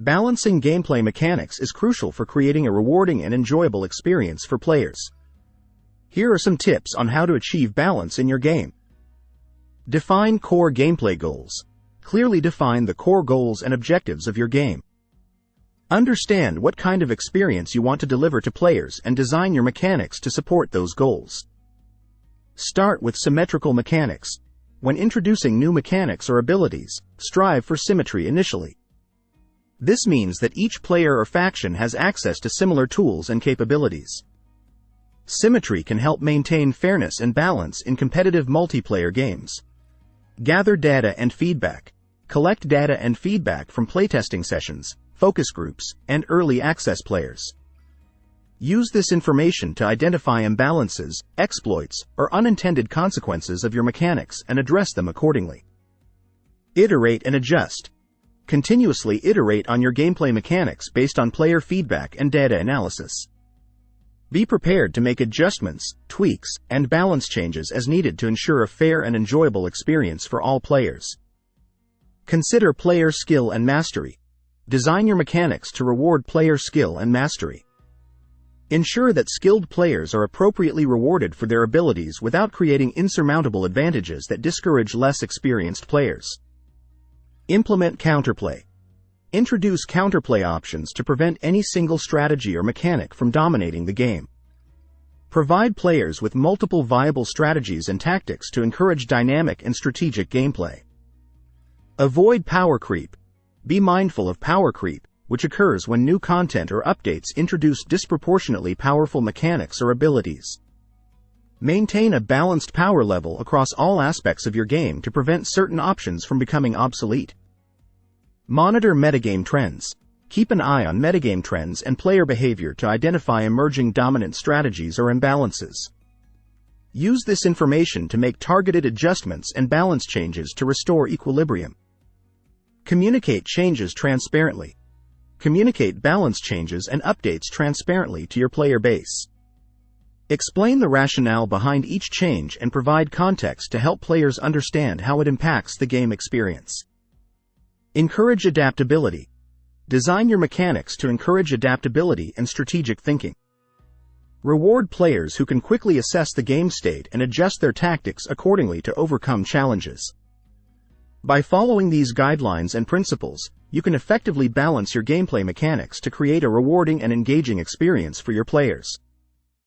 Balancing gameplay mechanics is crucial for creating a rewarding and enjoyable experience for players. Here are some tips on how to achieve balance in your game. Define core gameplay goals. Clearly define the core goals and objectives of your game. Understand what kind of experience you want to deliver to players and design your mechanics to support those goals. Start with symmetrical mechanics. When introducing new mechanics or abilities, strive for symmetry initially. This means that each player or faction has access to similar tools and capabilities. Symmetry can help maintain fairness and balance in competitive multiplayer games. Gather data and feedback. Collect data and feedback from playtesting sessions, focus groups, and early access players. Use this information to identify imbalances, exploits, or unintended consequences of your mechanics and address them accordingly. Iterate and adjust. Continuously iterate on your gameplay mechanics based on player feedback and data analysis. Be prepared to make adjustments, tweaks, and balance changes as needed to ensure a fair and enjoyable experience for all players. Consider player skill and mastery. Design your mechanics to reward player skill and mastery. Ensure that skilled players are appropriately rewarded for their abilities without creating insurmountable advantages that discourage less experienced players. Implement counterplay. Introduce counterplay options to prevent any single strategy or mechanic from dominating the game. Provide players with multiple viable strategies and tactics to encourage dynamic and strategic gameplay. Avoid power creep. Be mindful of power creep, which occurs when new content or updates introduce disproportionately powerful mechanics or abilities. Maintain a balanced power level across all aspects of your game to prevent certain options from becoming obsolete. Monitor metagame trends. Keep an eye on metagame trends and player behavior to identify emerging dominant strategies or imbalances. Use this information to make targeted adjustments and balance changes to restore equilibrium. Communicate changes transparently. Communicate balance changes and updates transparently to your player base. Explain the rationale behind each change and provide context to help players understand how it impacts the game experience. Encourage adaptability. Design your mechanics to encourage adaptability and strategic thinking. Reward players who can quickly assess the game state and adjust their tactics accordingly to overcome challenges. By following these guidelines and principles, you can effectively balance your gameplay mechanics to create a rewarding and engaging experience for your players.